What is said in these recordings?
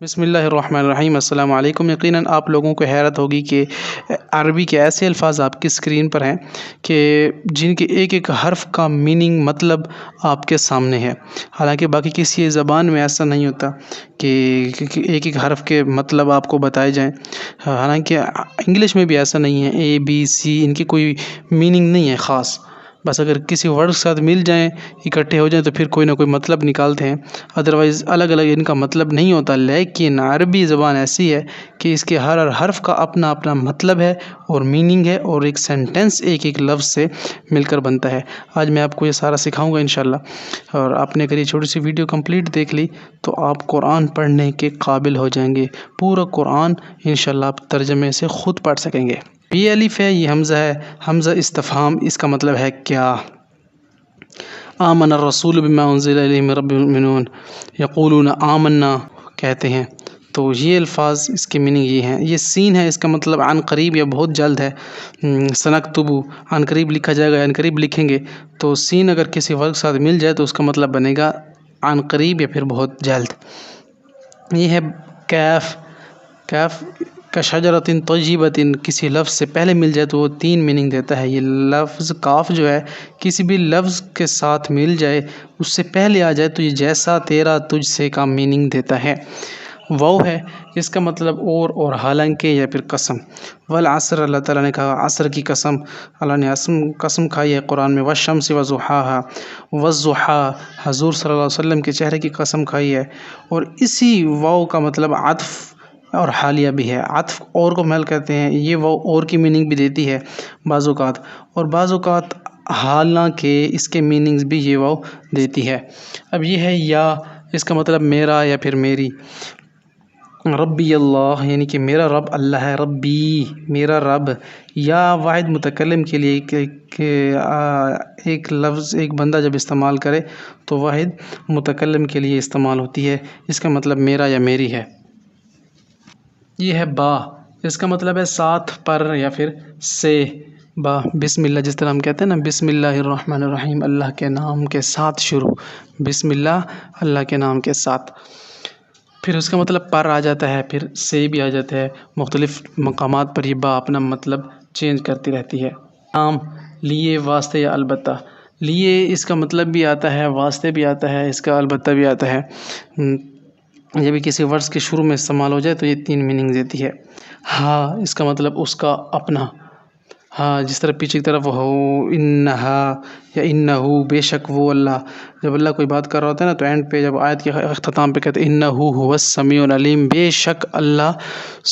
بسم اللہ الرحمن الرحیم۔ السلام علیکم۔ یقیناً آپ لوگوں کو حیرت ہوگی کہ عربی کے ایسے الفاظ آپ کی اسکرین پر ہیں کہ جن کے ایک ایک حرف کا میننگ مطلب آپ کے سامنے ہے، حالانکہ باقی کسی زبان میں ایسا نہیں ہوتا کہ ایک ایک حرف کے مطلب آپ کو بتائے جائیں۔ حالانکہ انگلش میں بھی ایسا نہیں ہے، اے بی سی ان کی کوئی میننگ نہیں ہے خاص، بس اگر کسی ورڈ کے ساتھ مل جائیں اکٹھے ہو جائیں تو پھر کوئی نہ کوئی مطلب نکالتے ہیں، ادروائز الگ الگ ان کا مطلب نہیں ہوتا۔ لیکن عربی زبان ایسی ہے کہ اس کے ہر حرف کا اپنا اپنا مطلب ہے اور میننگ ہے، اور ایک سینٹنس ایک ایک لفظ سے مل کر بنتا ہے۔ آج میں آپ کو یہ سارا سکھاؤں گا انشاءاللہ، اور آپ نے اگر یہ چھوٹی سی ویڈیو کمپلیٹ دیکھ لی تو آپ قرآن پڑھنے کے قابل ہو جائیں گے۔ پورا قرآن انشاءاللہ آپ ترجمے سے خود پڑھ سکیں گے۔ یہ الف ہے، یہ حمزہ ہے، حمزہ استفہام، اس کا مطلب ہے کیا؟ آمن الرسول بما انزل الیہ من رب المؤمنون یقولون آمنا کہتے ہیں، تو یہ الفاظ اس کی میننگ یہ ہیں۔ یہ سین ہے، اس کا مطلب عن قریب یا بہت جلد ہے۔ سنکتبو عن قریب لکھا جائے گا، عن قریب لکھیں گے تو سین اگر کسی ورڈ کے ساتھ مل جائے تو اس کا مطلب بنے گا عن قریب یا پھر بہت جلد۔ یہ ہے کیف، کیف کا شجرۃ طیبۃ، کسی لفظ سے پہلے مل جائے تو وہ تین میننگ دیتا ہے۔ یہ لفظ کاف جو ہے کسی بھی لفظ کے ساتھ مل جائے، اس سے پہلے آ جائے تو یہ جیسا تیرا تجھ سے کا میننگ دیتا ہے۔ واو ہے، اس کا مطلب اور حالانکہ یا پھر قسم۔ والعصر، اللہ تعالیٰ نے کہا عصر کی قسم، اللہ نے قسم کھائی ہے قرآن میں۔ والشمس وضحاہا، والضحا حضور صلی اللہ علیہ وسلم کے چہرے کی قسم کھائی ہے، اور اسی واو کا مطلب عطف اور حالیہ بھی ہے۔ عطف اور کو محل کہتے ہیں، یہ واو اور کی میننگ بھی دیتی ہے بعض اوقات، اور بعض اوقات حالانکہ اس کے میننگز بھی یہ واو دیتی ہے۔ اب یہ ہے یا، اس کا مطلب میرا یا پھر میری۔ ربی اللہ، یعنی کہ میرا رب اللہ ہے، ربی میرا رب۔ یا واحد متکلم کے لیے کہ ایک لفظ ایک بندہ جب استعمال کرے تو واحد متکلم کے لیے استعمال ہوتی ہے، اس کا مطلب میرا یا میری ہے۔ یہ ہے با، اس کا مطلب ہے ساتھ پر یا پھر سے۔ با بسم اللہ، جس طرح ہم کہتے ہیں نا بسم اللہ الرحمن الرحیم، اللہ کے نام کے ساتھ شروع، بسم اللہ اللہ کے نام کے ساتھ۔ پھر اس کا مطلب پر آ جاتا ہے، پھر سے بھی آ جاتا ہے، مختلف مقامات پر یہ با اپنا مطلب چینج کرتی رہتی ہے۔ نام، لیے، واسطے یا البتہ۔ لیے اس کا مطلب بھی آتا ہے، واسطے بھی آتا ہے، اس کا البتہ بھی آتا ہے۔ جب بھی کسی ورڈز کے شروع میں استعمال ہو جائے تو یہ تین میننگ دیتی ہے۔ ہاں، اس کا مطلب اس کا اپنا، ہاں جس طرح پیچھے کی طرف ہو، انہا یا انہو بے شک وہ اللہ، جب اللہ کوئی بات کر رہا ہوتا ہے نا تو اینڈ پہ جب آیت کے اختتام پہ کہتے ہیں انہو هو السمیع العلیم، بے شک اللہ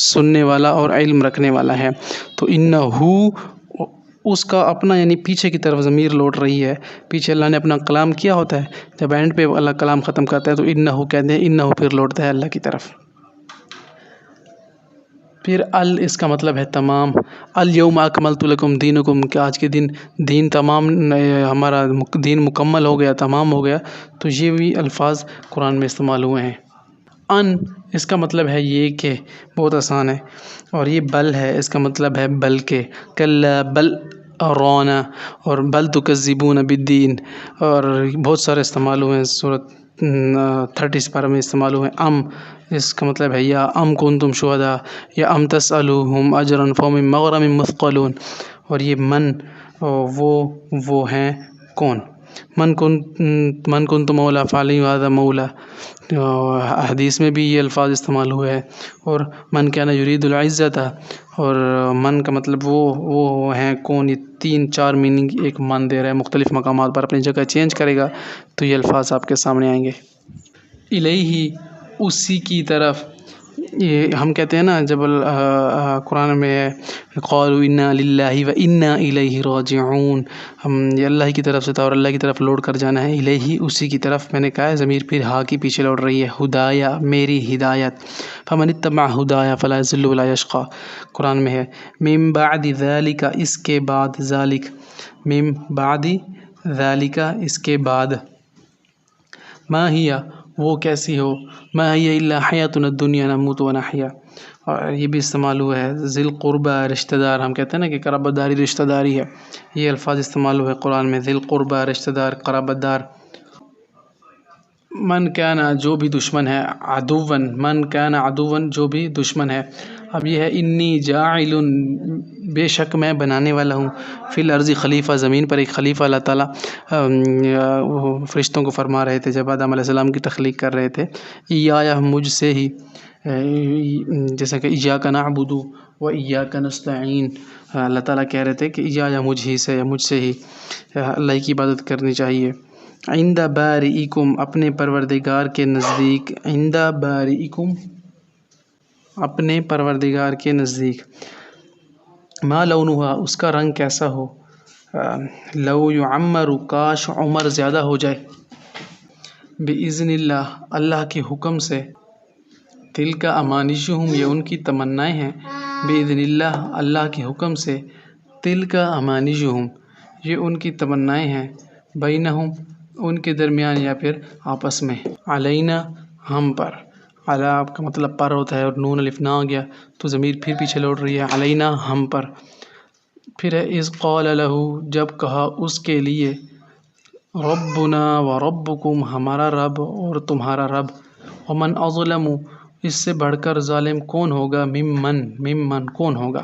سننے والا اور علم رکھنے والا ہے۔ تو انہو اس کا اپنا، یعنی پیچھے کی طرف ضمیر لوٹ رہی ہے، پیچھے اللہ نے اپنا کلام کیا ہوتا ہے، جب اینڈ پہ اللہ کلام ختم کرتا ہے تو انہو کہتے ہیں، انہو پھر لوٹتا ہے اللہ کی طرف۔ پھر اس کا مطلب ہے تمام۔ الیوم اکملت لکم دینکم، کہ آج کے دن دین تمام، ہمارا دین مکمل ہو گیا، تمام ہو گیا۔ تو یہ بھی الفاظ قرآن میں استعمال ہوئے ہیں۔ ان، اس کا مطلب ہے یہ کہ، بہت آسان ہے، اور یہ بل ہے، اس کا مطلب ہے بلکہ، کلا بل رانا، اور بل تکذبون بالدین، اور بہت سارے استعمال ہوئے ہیں، سورۃ 30 پارہ میں استعمال ہوئے ہیں۔ اس کا مطلب ہے یا کنتم شہداء یا تسألوہم اجرا فہم مغرم مثقلون، اور یہ من وہ ہیں کون، من کنت مولا فعلی هذا مولا، حدیث میں بھی یہ الفاظ استعمال ہوئے ہیں۔ اور من کان یرید العزت، اور من کا مطلب وہ ہیں کون، یہ 3-4 میننگ ایک من دے رہا ہے، مختلف مقامات پر اپنی جگہ چینج کرے گا تو یہ الفاظ آپ کے سامنے آئیں گے۔ الیہ، اسی کی طرف، یہ ہم کہتے ہیں نا جب قرآن میں ہے قالوا انا للہ و انا الیہ راجعون، ہم یہ اللہ کی طرف سے تھا اور اللہ کی طرف لوٹ کر جانا ہے۔ الیہ، اسی کی طرف، میں نے کہا ہے ضمیر پھر ہا کی پیچھے لوٹ رہی ہے۔ ہدایہ، میری ہدایت، فمن اتبع ہدایہ فلا یضل ولا یشقی، قرآن میں ہے۔ من بعد ذلک، اس کے بعد، ذالک من بعد ذلک، اس کے بعد، ما ہی، وہ کیسی ہو، ما ہی الا حیاتنا الدنیا نموت و نحیا، اور یہ بھی استعمال ہوا ہے۔ ذی القربہ، رشتہ دار، ہم کہتے ہیں نا کہ قرابت داری رشتہ داری ہے، یہ الفاظ استعمال ہوئے قرآن میں، ذی القربہ رشتہ دار، قرابت دار۔ من کانا جو بھی دشمن ہے، عدوًا من کانا عدوًا جو بھی دشمن ہے۔ اب یہ ہے انی جاعل بے شک میں بنانے والا ہوں، فی الارض خلیفہ زمین پر ایک خلیفہ۔ اللہ تعالیٰ وہ فرشتوں کو فرما رہے تھے جب آدم علیہ السلام کی تخلیق کر رہے تھے، ایایا مجھ سے ہی، جیسا کہ ایاک نعبد و ایاک نستعین، اللہ تعالیٰ کہہ رہے تھے کہ ایایا مجھ سے ہی اللہ کی عبادت کرنی چاہیے۔ عند بارئکم اپنے پروردگار کے نزدیک، عند بارئکم اپنے پروردگار کے نزدیک۔ ما لونہا اس کا رنگ کیسا ہو، لو یعمر کاش عمر زیادہ ہو جائے، باذن اللہ اللہ کے حکم سے، تلک امانیہم یہ ان کی تمنائیں ہیں، باذن اللہ اللہ کے حکم سے، تلک امانیہم یہ ان کی تمنائیں ہیں، بینہم ان کے درمیان یا پھر آپس میں، علینا ہم پر، علی آپ کا مطلب پر ہوتا ہے اور نون الف نہ آ گیا تو ضمیر پھر پیچھے لوٹ رہی ہے، علینا ہم پر۔ پھر ہے اذ قال لہ جب کہا اس کے لیے، ربنا و ربکم ہمارا رب اور تمہارا رب، ومن اظلم اس سے بڑھ کر ظالم کون ہوگا، ممن کون ہوگا،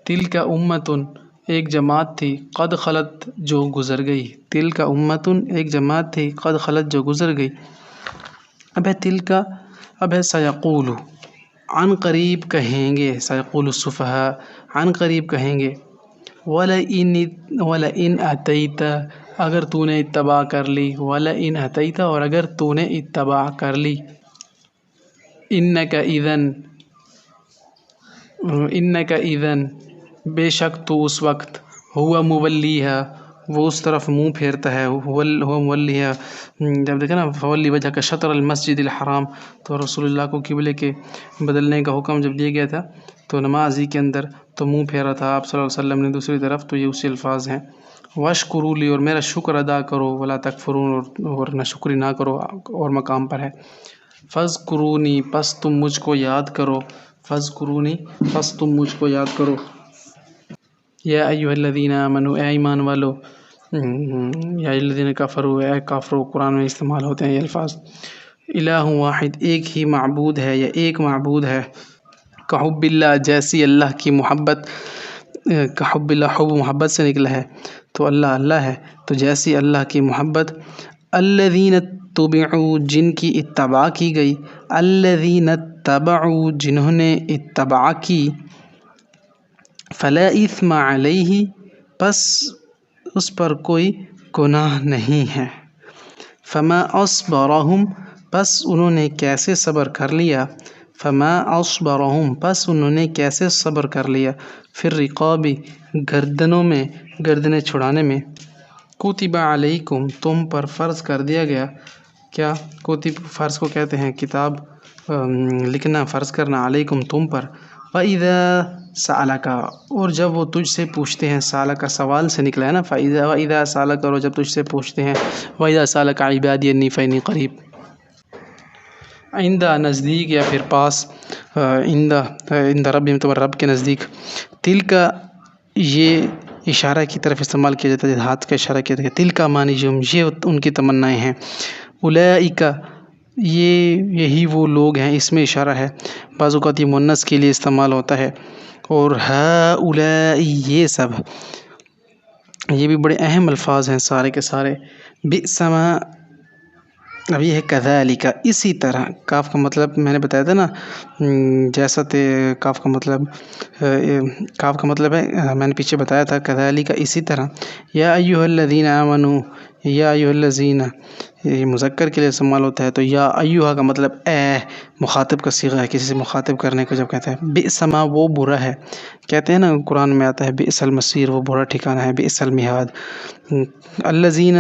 تلک امتن ایک جماعت تھی، قد خلت جو گزر گئی، تلک امتن ایک جماعت تھی، قد خلت جو گزر گئی۔ اب ہے تلک، اب ہے سیقول، عن قریب کہیں گے، سیقول السفہاء عن قریب کہیں گے، وَلَئِنْ أَتَيْتَ اگر تو نے اتباع کر لی، وَلَئِنْ أَتَيْتَ اور اگر تو نے اتباع کر لی، إِنَّكَ إِذًا بے شک تو اس وقت، ہوا مولیہا وہ اس طرف منہ پھیرتا ہے، ہوا مولیہا جب دیکھا نا فولی وجہ کا شطر المسجد الحرام، تو رسول اللہ کو قبلے کے بدلنے کا حکم جب دیا گیا تھا تو نماز ہی کے اندر تو منہ پھیرا تھا آپ صلی اللہ علیہ وسلم نے دوسری طرف، تو یہ اسی الفاظ ہیں، واشکروا لی اور میرا شکر ادا کرو، ولا تکفرون اور نہ شکری نہ کرو، اور مقام پر ہے، فاذکرونی پس تم مجھ کو یاد کرو، فاذکرونی پس تم مجھ کو یاد کرو، یا ایھا الذین آمنوا اے ایمان والو، یا الذین کفروا اے کافرو، قرآن میں استعمال ہوتے ہیں یہ الفاظ، الہ واحد ایک ہی معبود ہے یا ایک معبود ہے، کحب اللہ جیسی اللہ کی محبت، کحب اللہ حب محبت سے نکلا ہے تو اللہ اللہ ہے، تو جیسی اللہ کی محبت، الذین اتبعوا جن کی اتباع کی گئی، الذین اتبعوا جنہوں نے اتباع کی، فلا اثم علیہ پس اس پر کوئی گناہ نہیں ہے، فما اصبرہم پس انہوں نے کیسے صبر کر لیا، فما اصبرہم پس انہوں نے کیسے صبر کر لیا، فی الرقاب گردنوں میں، گردنیں چھڑانے میں، کتب علیکم تم پر فرض کر دیا گیا، کیا کتب فرض کو کہتے ہیں کتاب لکھنا فرض کرنا، علیکم تم پر، وَإِذَا سَأَلَكَ اور جب وہ تجھ سے پوچھتے ہیں، سالک سوال سے نکلا ہے نا، وَإِذَا سَأَلَكَ اور جب تجھ سے پوچھتے ہیں، وَإِذَا سَأَلَكَ عِبَادِي أَنِّي فَإِنِّي قَرِيب، عند نزدیک یا پھر پاس، عند رب تمہارے رب کے نزدیک، تلک یہ اشارہ کی طرف استعمال کیا جاتا ہے، ہاتھ کا اشارہ کیا جاتا ہے، تلک امانیہم یہ ان کی تمنائیں ہیں، اولئک یہی وہ لوگ ہیں، اس میں اشارہ ہے، بعض اوقات یہ مؤنث کے لیے استعمال ہوتا ہے، اور ہؤلاء یہ سب، یہ بھی بڑے اہم الفاظ ہیں سارے کے سارے، بئس ما اب یہ ہے کذالک اسی طرح، کاف کا مطلب میں نے بتایا تھا نا، جیسا کاف کا مطلب ہے میں نے پیچھے بتایا تھا، کذالک اسی طرح، یا ایھا الذین آمنوا یا ایھا الذین یہ مذکر کے لیے استعمال ہوتا ہے، تو یا ایھا کا مطلب اے مخاطب کا صیغہ ہے، کسی سے مخاطب کرنے کو جب کہتے ہیں، بئس ما وہ برا ہے، کہتے ہیں نا قرآن میں آتا ہے بئس المصیر وہ برا ٹھکانہ ہے، بئس المہاد، الذین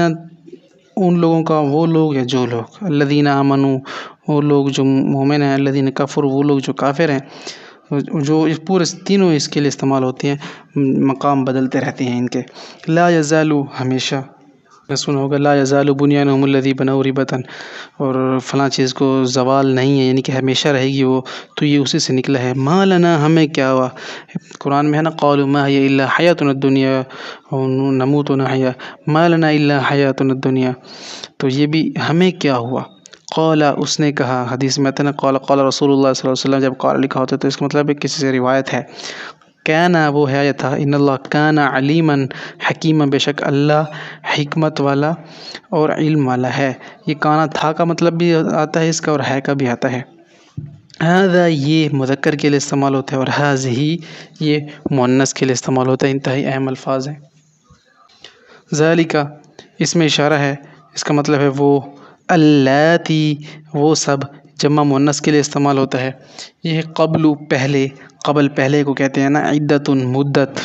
ان لوگوں کا وہ لوگ یا جو لوگ، الذین آمنوا وہ لوگ جو مومن ہیں، الذین کفروا وہ لوگ جو کافر ہیں، جو پورے تینوں اس کے لیے استعمال ہوتے ہیں، مقام بدلتے رہتے ہیں ان کے، لا یزالو ہمیشہ سنا ہوگا، لا یزال بنیانہم الذی بنوا ربۃ، اور فلاں چیز کو زوال نہیں ہے، یعنی کہ ہمیشہ رہے گی وہ، تو یہ اسی سے نکلا ہے، ما لنا ہمیں کیا ہوا، قرآن میں ہے نا، قالوا ما هی الا حیاتنا الدنیا نموت ونحیا، ما لنا الا حیاتنا الدنیا، تو یہ بھی ہمیں کیا ہوا، قال اس نے کہا، حدیث میں آتا ہے نا قال قال رسول اللہ صلی اللہ علیہ وسلم، جب قال لکھا ہوتا ہے تو اس کا مطلب ہے کسی سے روایت ہے. کانا وہ ہے یا تھا، ان اللہ کانا علیما حکیما، بے شک اللہ حکمت والا اور علم والا ہے. یہ کانا تھا کا مطلب بھی آتا ہے اس کا، اور ہے کا بھی آتا ہے. هذا یہ مذکر کے لیے استعمال ہوتا ہے، اور هذه یہ مؤنث کے لیے استعمال ہوتا ہے. انتہائی اہم الفاظ ہیں. ذالک اس میں اشارہ ہے، اس کا مطلب ہے وہ. اللاتی وہ سب، جمع مؤنث کے لیے استعمال ہوتا ہے. یہ قبل پہلے، قبل پہلے کو کہتے ہیں نا. عدت مدت،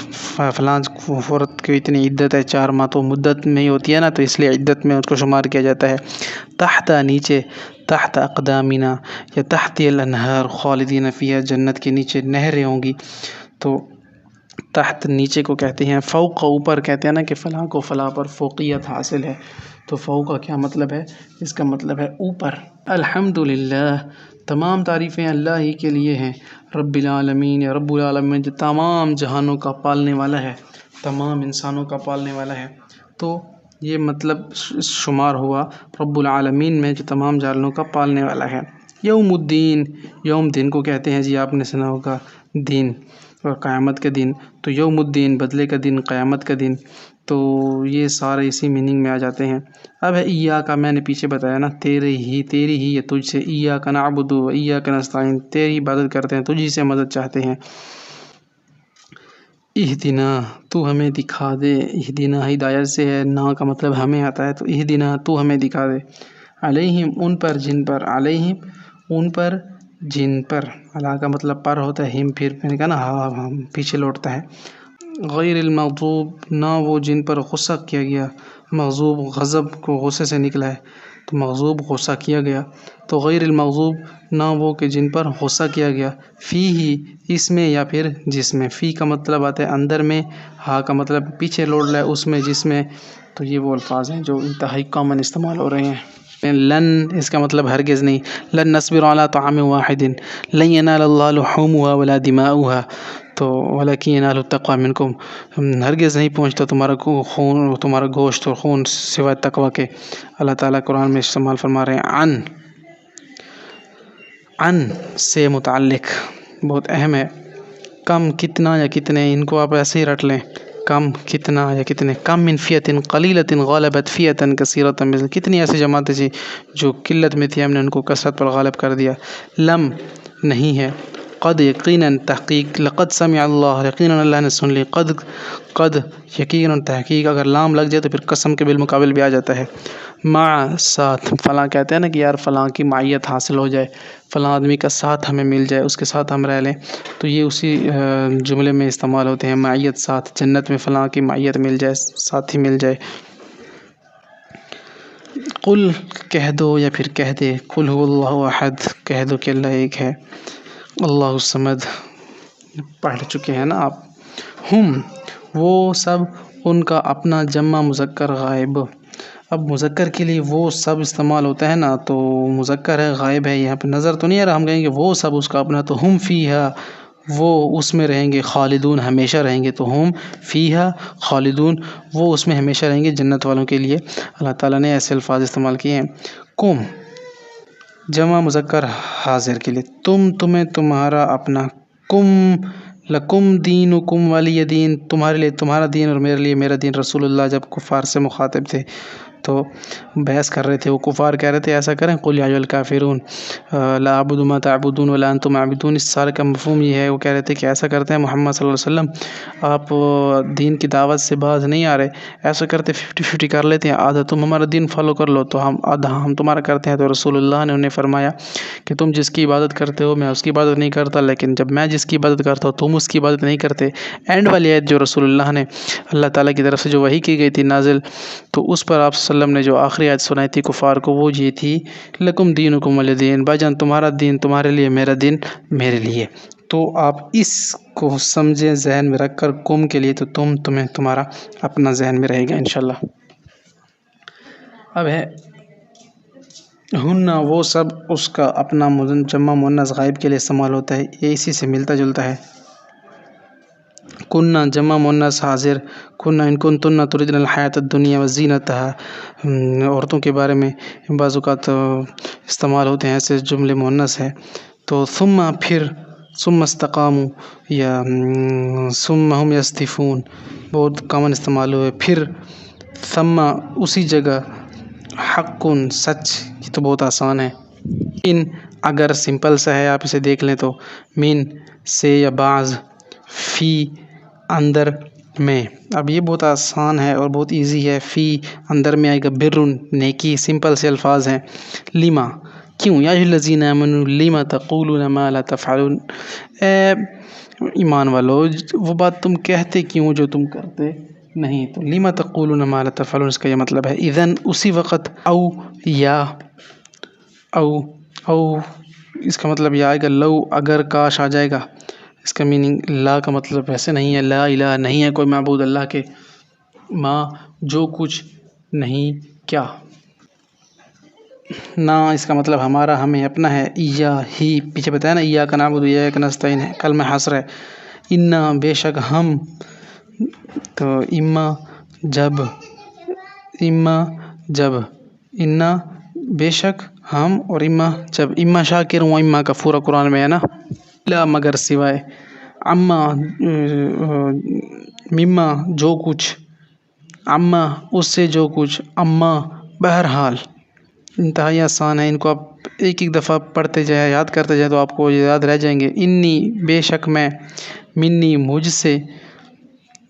فلاں عورت کی اتنی عدت ہے 4 ماہ، تو مدت میں ہی ہوتی ہے نا، تو اس لیے عدت میں اس کو شمار کیا جاتا ہے. تحت نیچے، تحت اقدامنا یا تحت الانہار خالدین فیہا، جنت کے نیچے نہریں ہوں گی. تو تحت نیچے کو کہتے ہیں، فوق اوپر کہتے ہیں نا کہ فلاں کو فلاں پر فوقیت حاصل ہے. تو فوق کا کیا مطلب ہے؟ اس کا مطلب ہے اوپر. الحمدللہ تمام تعریفیں اللہ ہی کے لیے ہیں. رب العالمین یا رب العالمین، جو تمام جہانوں کا پالنے والا ہے، تمام انسانوں کا پالنے والا ہے. تو یہ مطلب شمار ہوا رب العالمین میں، جو تمام جہانوں کا پالنے والا ہے. یوم الدین، یوم دن کو کہتے ہیں جی، آپ نے سنا ہوگا دین اور قیامت کا دن. تو یوم الدین بدلے کا دن، قیامت کا دن. تو یہ سارے اسی میننگ میں آ جاتے ہیں. اب ہے ایاک، میں نے پیچھے بتایا نا، تیری ہی یا تجھ سے. ایاک نعبد و ایاک نستعین، تیری عبادت کرتے ہیں، تجھی سے مدد چاہتے ہیں. اہدنا تو ہمیں دکھا دے. اہدنا ہدایت سے ہے، نا کا مطلب ہمیں آتا ہے، تو اہدنا تو ہمیں دکھا دے. علیہم ان پر، جن پر. علیہم ان پر، جن پر. علا کا مطلب پر ہوتا ہے، ہم پھر میں نے کہا نا ہاں پیچھے لوٹتا ہے. غیر المغضوب نہ وہ جن پر غصہ کیا گیا. مغضوب غضب کو غصے سے نکلا ہے، تو مغضوب غصہ کیا گیا. تو غیر المغضوب نہ وہ کہ جن پر غصہ کیا گیا. فی ہی اس میں یا پھر جس میں. فی کا مطلب آتا ہے اندر میں، ہا کا مطلب پیچھے لوٹ رہا ہے، اس میں جس میں. تو یہ وہ الفاظ ہیں جو انتہائی کامن استعمال ہو رہے ہیں. لن اس کا مطلب ہرگز نہیں. لن نصبر علی طعام واحد لن ینال اللہ لحومها ولا دماؤها تو ولکن ینال التقوی منکم، ہرگز نہیں پہنچتا تمہارا خون، تمہارا گوشت اور خون سوائے تقوی کے. اللہ تعالیٰ قرآن میں استعمال فرما رہے ہیں. عن سے متعلق بہت اہم ہے. کم کتنا یا کتنے، ان کو آپ ایسے ہی رٹ لیں. کم کتنا یا کتنے. کم من فیۃ قلیلۃ غلبت فیۃ کثیرۃ، مثل کتنی ایسی جماعتیں تھیں جو قلت میں تھی، ہم نے ان کو کثرت پر غالب کر دیا. لم نہیں ہے. قد یقیناً تحقیق. لقد سمع اللہ یقیناً اللہ نے سن لی. قد یقیناً تحقیق. اگر لام لگ جائے تو پھر قسم کے بالمقابل بھی آ جاتا ہے. مع ساتھ، فلاں کہتے ہیں نا کہ یار فلاں کی معیت حاصل ہو جائے، فلاں آدمی کا ساتھ ہمیں مل جائے، اس کے ساتھ ہم رہ لیں. تو یہ اسی جملے میں استعمال ہوتے ہیں. معیت ساتھ، جنت میں فلاں کی معیت مل جائے، ساتھی مل جائے. قل کہہ دو یا پھر کہہ دے. قل هو اللہ احد، کہہ دو کہ اللہ ایک ہے. اللہ الصمد پڑھ چکے ہیں نا آپ. ہم وہ سب، ان کا اپنا جمع مذکر غائب. اب مذکر کے لیے وہ سب استعمال ہوتا ہے نا، تو مذکر ہے غائب ہے، یہاں پہ نظر تو نہیں آ رہا. ہم کہیں گے وہ سب اس کا اپنا، تو ہم فیہا وہ اس میں رہیں گے. خالدون ہمیشہ رہیں گے، تو ہم فیہا خالدون وہ اس میں ہمیشہ رہیں گے، جنت والوں کے لیے. اللہ تعالیٰ نے ایسے الفاظ استعمال کیے ہیں. کم جمع مذکر حاضر کے لیے. تمہیں تمہارا اپنا. کم لکم دینکم ولی دین، تمہارے لیے تمہارا دین اور میرے لیے میرا دین. رسول اللہ جب کفار سے مخاطب تھے تو بحث کر رہے تھے، وہ کفار کہہ رہے تھے ایسا کریں، قل یا ایھا الکافرون لا اعبد ما تعبدون ولا انتم عابدون. اس سارے کا مفہوم یہ ہے، وہ کہہ رہے تھے کہ ایسا کرتے ہیں محمد صلی اللہ علیہ وسلم، آپ دین کی دعوت سے باز نہیں آ رہے، ایسا کرتے 50-50 کر لیتے ہیں، آدھا تم ہمارا دین فالو کر لو تو ہم آدھا ہم تمہارا کرتے ہیں. تو رسول اللہ نے انہیں فرمایا کہ تم جس کی عبادت کرتے ہو میں اس کی عبادت نہیں کرتا، لیکن جب میں جس کی عبادت کرتا ہوں تم اس کی عبادت نہیں کرتے. اینڈ والی آیت جو رسول اللہ نے اللہ تعالیٰ کی طرف سے جو وحی کی گئی تھی نازل، تو اس پر آپ صلی اللہ علیہ وسلم نے جو آخری آیت سنائی تھی کفار کو، وہ یہ تھی لکم دینکم ولی دین، بھائی جان تمہارا دین تمہارے لیے، میرا دین میرے لیے. تو آپ اس کو سمجھیں ذہن میں رکھ کر کم کے لیے، تو تمہیں تمہارا اپنا ذہن میں رہے گا انشاءاللہ. اب ہے ہن وہ سب، اس کا اپنا جمع مؤنث غائب کے لیے استعمال ہوتا ہے، یہ اسی سے ملتا جلتا ہے. کنہ جمع مونس حاضر، کنہ ان کنتن تردن الحیات الدنیا وزینتہا، عورتوں کے بارے میں بعض اوقات استعمال ہوتے ہیں ایسے جملے مونس ہے. تو ثم پھر، ثم استقاموا یا ثم ہم یستفون بہت کامن استعمال ہوئے. پھر ثم اسی جگہ، حق سچ، یہ تو بہت آسان ہے. ان اگر سمپل سا ہے آپ اسے دیکھ لیں تو، من سے یا بعض، فی اندر میں. اب یہ بہت آسان ہے اور بہت ایزی ہے. فی اندر میں آئے گا برن نیکی، سمپل سے الفاظ ہیں. لما کیوں، یا ایھا الذین آمنوا لما تقولون ما لا تفعلون، اے ایمان والو وہ بات تم کہتے کیوں جو تم کرتے نہیں. تو لما تقولون ما لا تفعلون اس کا یہ مطلب ہے. اذن اسی وقت، او یا، او اس کا مطلب یہ آئے گا لو اگر، کاش آ جائے گا. اس کا میننگ لا کا مطلب ایسے نہیں ہے، لا الہ نہیں ہے کوئی معبود اللہ کے، ما جو کچھ نہیں کیا، نہ اس کا مطلب ہمارا، ہمیں اپنا ہے. یا ہی پیچھے بتایا نا، ایاک نعبد و ایاک نستعین ہے، کلمہ حصر ہے. انا بے شک ہم، تو اما جب، انا بے شک ہم، اور اما جب، اما شاکر و اما کفور قرآن میں ہے نا. لا مگر سوائے، اما مما جو کچھ، اما اس سے جو کچھ، اما بہرحال. انتہائی آسان ہے، ان کو آپ ایک ایک دفعہ پڑھتے جائیں، یاد کرتے جائیں تو آپ کو یاد رہ جائیں گے. انی بے شک میں، منی مجھ سے،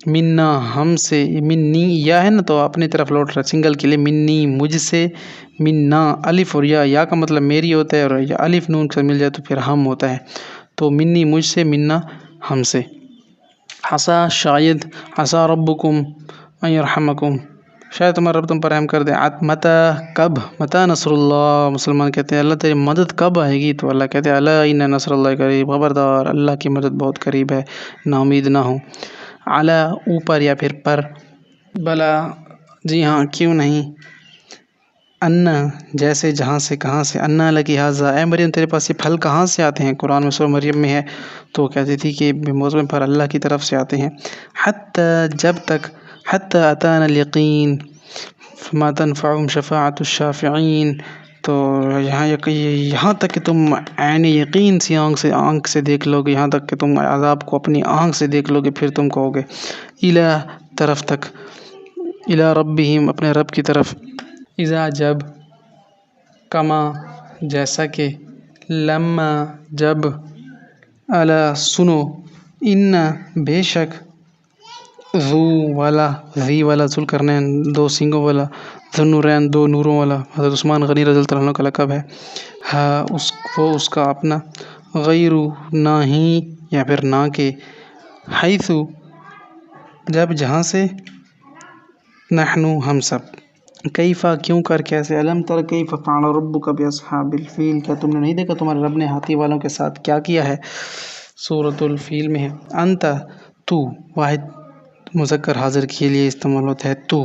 منا ہم سے، منی یا ہے نا تو اپنی طرف لوٹ رہا سنگل کے لیے. منی مجھ سے، منا الف اور یا کا مطلب میری ہوتا ہے، اور یا الف نون سے مل جائے تو پھر ہم ہوتا ہے. تو منی مجھ سے، منا ہم سے. عسیٰ شاید، عسیٰ ربکم ان یرحمکم شاید تمہارا رب تم پر رحم کر دے. متی کب، متی نصر اللہ، مسلمان کہتے ہیں اللہ تیری مدد کب آئے گی، تو اللہ کہتے ہیں الا ان نصر اللہ قریب، خبردار اللہ کی مدد بہت قریب ہے، نا امید نہ ہو. علی اوپر یا پھر پر، بلا جی ہاں کیوں نہیں. انا جیسے، جہاں سے، کہاں سے. انا لکی ھذا، اے مریم تیرے پاس یہ پھل کہاں سے آتے ہیں. قرآن میں سورہ مریم میں ہے تو کہتی تھی کہ موسم پر اللہ کی طرف سے آتے ہیں. حتی جب تک، حتی اتانا الیقین فما تنفعهم شفاعۃ الشافعین. تو یہاں تک کہ تم عین یقین سی آنکھ سے دیکھ لو گے، یہاں تک کہ تم عذاب کو اپنی آنکھ سے دیکھ لو گے، پھر تم کہو گے الی طرف تک، الی ربہم اپنے رب کی طرف. اذا جب، کما جیسا کہ، لما جب، الا سنو، ان بے شک، ذو والا، ذی والا، ذوالقرنین دو سینگوں والا، ذوالنورین دو نوروں والا، حضرت عثمان غنی رضی اللہ عنہ کا لقب ہے. ہاں وہ اس کا اپنا، غیر نہ ہی یا پھر نہ کہ، حیث جب، جہاں سے، نحنو ہم سب، کیفا کیوں کر، کیسے. علم تر کیف فعل ربک باصحاب الفیل، کیا تم نے نہیں دیکھا تمہارے رب نے ہاتھی والوں کے ساتھ کیا کیا ہے. سورۃ الفیل میں ہے. انت تو، واحد مذکر حاضر کے لیے استعمال ہوتا ہے تو.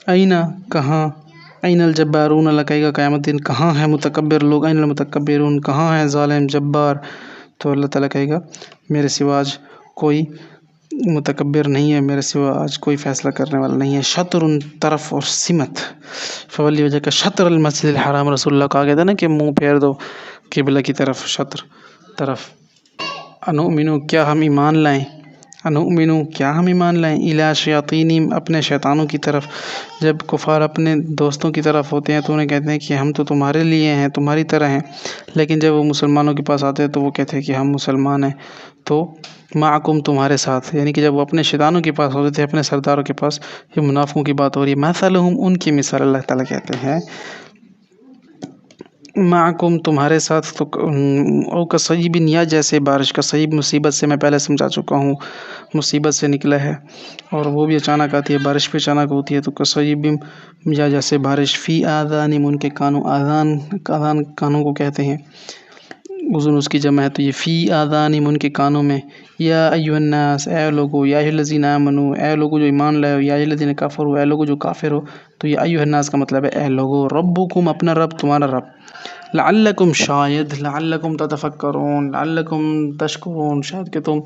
اینا کہاں، این الجبارون اللہ کہے گا قیامت دن کہاں ہے متکبر لوگ، این المتکبرون کہاں ہے ظالم جبار. تو اللہ تعالیٰ کہے گا میرے سوا آج کوئی متکبر نہیں ہے، میرے سوا آج کوئی فیصلہ کرنے والا نہیں ہے. شطر طرف اور سمت، فولی وجہ کا شطر المسجد الحرام، رسول اللہ کہا گیا تھا نا کہ منہ پھیر دو قبلہ کی طرف، شطر طرف. انؤمنو کیا ہم ایمان لائیں، انؤمنو کیا ہم ایمان لائیں، الی شیاطینہم اپنے شیطانوں کی طرف. جب کفار اپنے دوستوں کی طرف ہوتے ہیں تو انہیں کہتے ہیں کہ ہم تو تمہارے لیے ہیں، تمہاری طرح ہیں، لیکن جب وہ مسلمانوں کے پاس آتے ہیں تو وہ کہتے ہیں کہ ہم مسلمان ہیں. تو معکم تمہارے ساتھ، یعنی کہ جب وہ اپنے شیطانوں کے پاس ہوتے تھے، اپنے سرداروں کے پاس، یہ منافقوں کی بات ہو رہی ہے. مثلہم ان کی مثال اللہ تعالیٰ کہتے ہیں معکم تمہارے ساتھ، تو او کصیب، یا جیسے بارش کا. صیب مصیبت سے میں پہلے سمجھا چکا ہوں، مصیبت سے نکلا ہے، اور وہ بھی اچانک آتی ہے، بارش بھی اچانک ہوتی ہے. تو کصیب، یا جیسے بارش، فی آذانہم ان کے کانوں، آذان کانوں کو کہتے ہیں، اذن اس کی جمع ہے. تو یہ فی آذانہم ان کے کانوں میں. یا ایھا الناس اے لوگو، یا ایھا الذین آمنوا اے لوگو جو ایمان لائے ہو، یا ایھا الذین کفروا اے لوگو جو کافر ہو. تو یہ ایھا الناس کا مطلب ہے اے لوگو. ربکم اپنا رب، تمہارا رب. لعلکم شاید، لعلکم تتفکرون، لعلکم تشکرون شاید کہ تم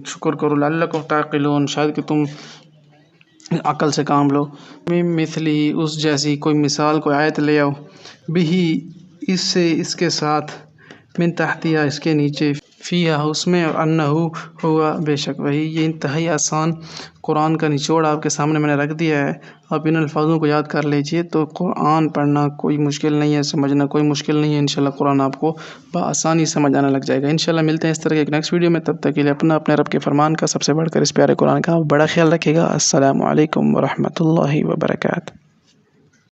شکر کرو، لعلکم تعقلون شاید کہ تم عقل سے کام لو، من مثلی اس جیسی کوئی مثال کوئی آیت لے آؤ، بھی اس سے اس کے ساتھ، من تحتیہ اس کے نیچے، فیہا اس میں، انہو ہوا بے شک وہی۔ یہ انتہائی آسان قرآن کا نچوڑ آپ کے سامنے میں نے رکھ دیا ہے، آپ ان الفاظوں کو یاد کر لیجئے تو قرآن پڑھنا کوئی مشکل نہیں ہے، سمجھنا کوئی مشکل نہیں ہے، انشاءاللہ قرآن آپ کو بآسانی سمجھ آنے لگ جائے گا۔ انشاءاللہ ملتے ہیں اس طرح کے ایک نیکسٹ ویڈیو میں، تب تک کے لیے اپنے رب کے فرمان کا سب سے بڑھ کر اس پیارے قرآن کا بڑا خیال رکھے گا۔ السلام علیکم ورحمۃ اللہ وبرکاتہ۔